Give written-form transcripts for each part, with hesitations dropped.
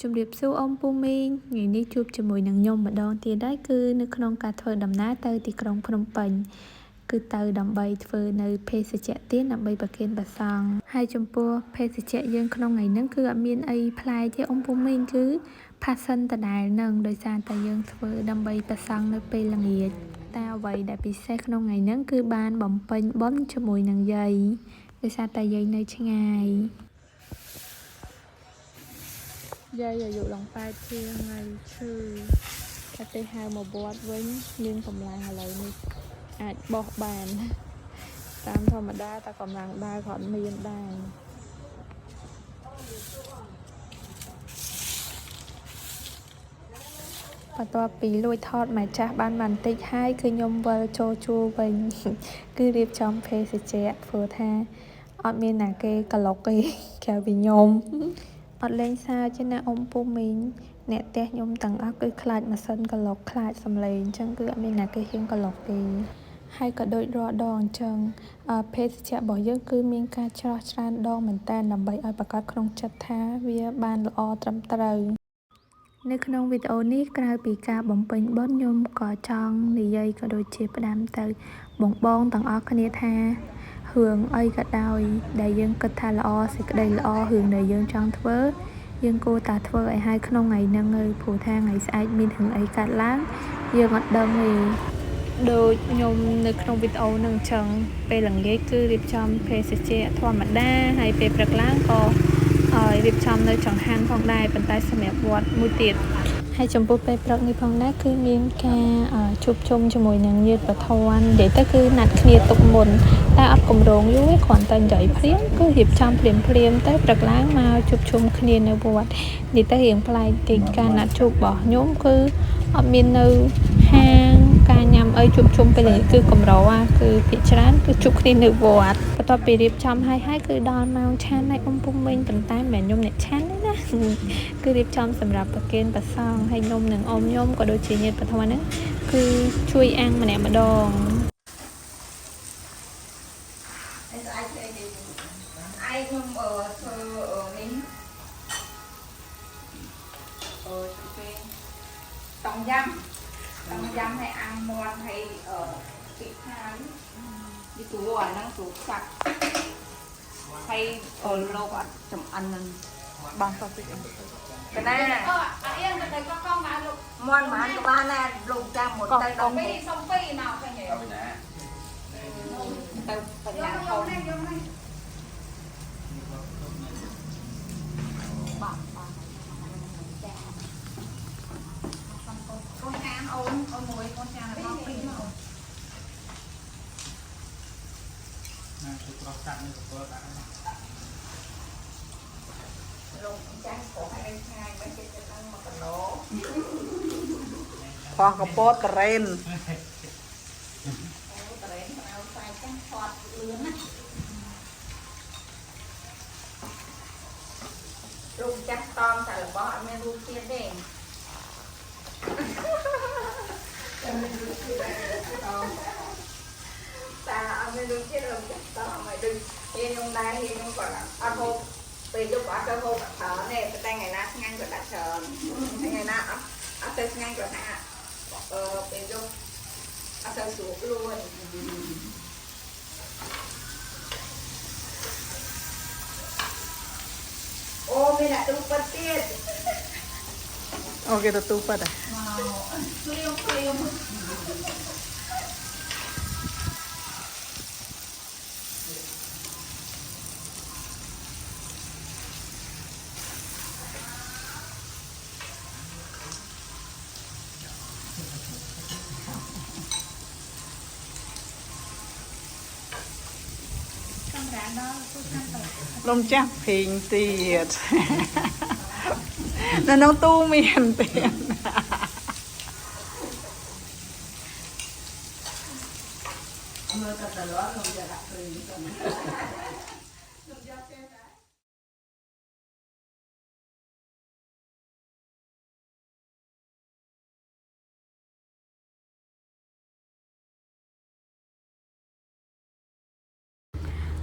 ជំរាបសួរអ៊ំពូមីងថ្ងៃនេះជួបជាមួយនឹងខ្ញុំម្ដងទៀតដែរគឺនៅក្នុងការធ្វើដំណើរទៅទីក្រុងភ្នំពេញគឺទៅដើម្បីធ្វើនៅភេសជ្ជៈទៀនដើម្បីប្រគេនព្រះសង្ឃហើយចំពោះភេសជ្ជៈយើងក្នុងថ្ងៃហ្នឹងគឺអត់មានអីប្លែកទេអ៊ំពូមីងគឺផាសសិនដដែលហ្នឹងដោយសារតែយើងធ្វើដើម្បីព្រះសង្ឃនៅពេលល្ងាចតែអ្វីដែលពិសេសក្នុងថ្ងៃហ្នឹងគឺបានបំពេញបុណ្យជាមួយនឹងយាយដោយសារតែយាយនៅឆ្ងាយយាយអាយុឡើង8ជាងហើយឈឺតែទៅហៅមកវត្តវិញមានកម្លាំងឥឡូវនេះអាចបោះបានតាមធម្មតាតែកម្លាំងដើរក៏អត់មានដែរបន្ទាប់ពីលួចថតម៉ែចាស់បានបន្តិចហើយគឺខ្ញុំវិលចូលជួរវិញគឺរៀបចំភេសជ្ជៈព្រោះថាអត់មានណាគេក្លុកទេក្រៅពីខ្ញុំអត់លេងសើចទេណាអ៊ំពូមីងអ្នកផ្ទះខ្ញុំទាំងអស់គឺខ្លាចម៉ាស៊ីនក្លុកខ្លាចសំឡេងអញ្ចឹងគឺអត់មានណាគេហ៊ានក្លុកទេហើយក៏ដូចរាល់ដងអញ្ចឹងភេសជ្ជៈរបស់យើងគឺមានការច្រោះច្រើនដងមែនតើដើម្បីឲ្យប្រកាសក្នុងចិត្តថាវាបានល្អត្រឹមត្រូវនៅក្នុងវីដេអូនេះក្រៅពីការបំពេញបុណ្យខ្ញុំក៏ចង់និយាយក៏ដូចជាផ្ដាំទៅបងទាំងអស់គ្នាថារឿងអីក៏ដោយដែលយើងគិតថាល្អសេចក្តីល្អរឿងដែលយើងចង់ធ្វើយើងគួរតែធ្វើឲ្យហើយក្នុងថ្ងៃហ្នឹងហើយព្រោះថាថ្ងៃស្អែកមានរឿងអីកើតឡើងយើងអត់ដឹងទេដូចខ្ញុំនៅក្នុងវីដេអូហ្នឹងអញ្ចឹងពេលល្ងាចគឺរៀបចំភេសជ្ជៈធម្មតាហើយពេលព្រឹកឡើងក៏រៀបចំនៅចង្ហាន់ផងដែរប៉ុន្តែសម្រាប់វត្តមួយទៀតហើយចំពោះពេលព្រឹកនេះផងដែរគឺមានការជួបជុំជាមួយនឹងញាតិប្រធាននិយាយទៅគឺណាត់គ្នាទុកមុនតែអត់កម្រងយូរទេគ្រាន់តែនិយាយភ្លាមគឺរៀបចំភ្លាមទៅព្រឹកឡើងមកជួបជុំគ្នានៅវត្តនិយាយទៅរៀងប្លែកតិចការណាត់ជួបរបស់ខ្ញុំគឺអត់មាននៅហាងការញ៉ាំអីជួបជុំពេលគឺកម្រគឺភាគច្រើនគឺជួបគ្នានៅវត្តបន្ទាប់ពីរៀបចំហើយគឺដល់ម៉ោងឆាន់ហើយអ៊ំពុំវិញប៉ុន្តែមិនមែនខ្ញុំអ្នកឆាន់ទេណាគឺរៀបចំសម្រាប់ប្រគេនព្រះសង្ឃហើយខ្ញុំនិងអ៊ំខ្ញុំក៏ដូចជាញាតិប្រធានហ្នឹងគឺជួយអាំងម្នាក់ម្ដងខ្ញុំធ្វើនេះតង់យ៉ាំឲ្យអាំងមាន់ហើយពីខាងពីទូអាហ្នឹងទូចាក់ហើយលោកអត់ចំអិននឹងបងទៅពីកណាអៀនទៅកងមកលោកមាន់បានក៏បានដែរលោកចាំមកទៅដល់ពីសុំពីមកឃើញទេទៅបញ្ញាហូបបាទកូនចានអូនមួយកូនចានមកពីមកណាទៅប្រកាសនៅកពើដាក់លោកចាស់ក៏ឲ្យឆ្ងាយមិនចិត្តទៅមកកណោខោកពតតរ៉េនតរ៉េនเอาខ្សែចាស់ថតលឿនណាលោកចាស់តមតែរបស់អត់មានរូបទៀតទេតែមានរូបទៀតដែរតមតែអត់មានរូបទៀតលោកចាស់តមឲ្យដូចខ្ញុំដែរខ្ញុំក៏អត់ហូបពេលយប់អត់ទៅហូបច្រើនទេតែថ្ងៃណាឆ្ងាញ់ក៏ដាក់ច្រើនថ្ងៃណាអត់ទៅឆ្ងាញ់ក៏ថាពេលយប់អត់ទៅស្រួលខ្លួនអូមានដាក់ទូប៉ាត់ទៀតអូគេទៅទូប៉ាត់ហ៎ភ្លាមលំចាស់ភេងទៀតនៅក្នុងទូមានទៀតមើលកាត់តលខ្ញុំយកដាក់ព្រៃទៅខ្ញុំយកទេ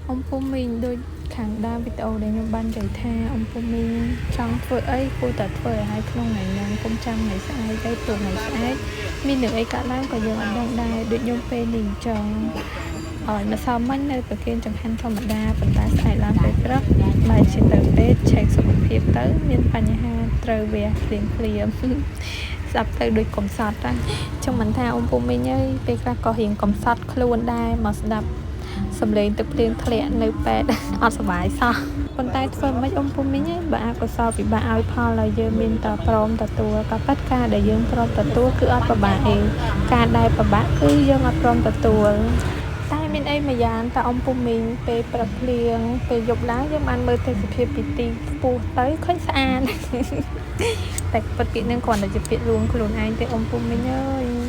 ông Phu Minh đôi khẳng đa video để nhóm ban chạy tha ông Phu Minh trong phơi ấy cô tật phơi hai không ngày nắng công trăm ngày sai cái tuần ngày sai mình được ấy cả lắm có giờ anh đang đài được nhôm phê đình tròn mà sao mình nơi bờ kia chẳng hạn trong mặt đa phần ta sẽ làm về rất bài chỉ từ tết chạy số một phiệp tới miền Pà Nhà Ha trời về liền liền sắp tới đuôi cổng sọt ra trong mình tha ông Phu Minh ơi bây giờ có hiện cổng sọt luôn đai mà đập sầm lên từ liền thẹn nơi bed ởสบายซะคนใต้ធ្វើមិនអ៊ំពុំមីងបើអកុសលពិបាកឲ្យផលហើយយើងមានតែព្រមទទួលក៏ប៉ាត់ការដែលយើងព្រមទទួលគឺអត់ពិបាកទេការដែលពិបាកគឺយើងអត់ព្រមទទួលតែមានអីមួយយ៉ាងតើអ៊ំពុំមីងពេលព្រឹកភ្លៀងពេលយប់ឡើងយើងបានមើលទេសភាពពីទីខ្ពស់ទៅឃើញស្អាតតែពិតពាក្យនឹងគ្រាន់តែជាពាក្យលួងខ្លួនឯងទេអ៊ំពុំមីងអើយ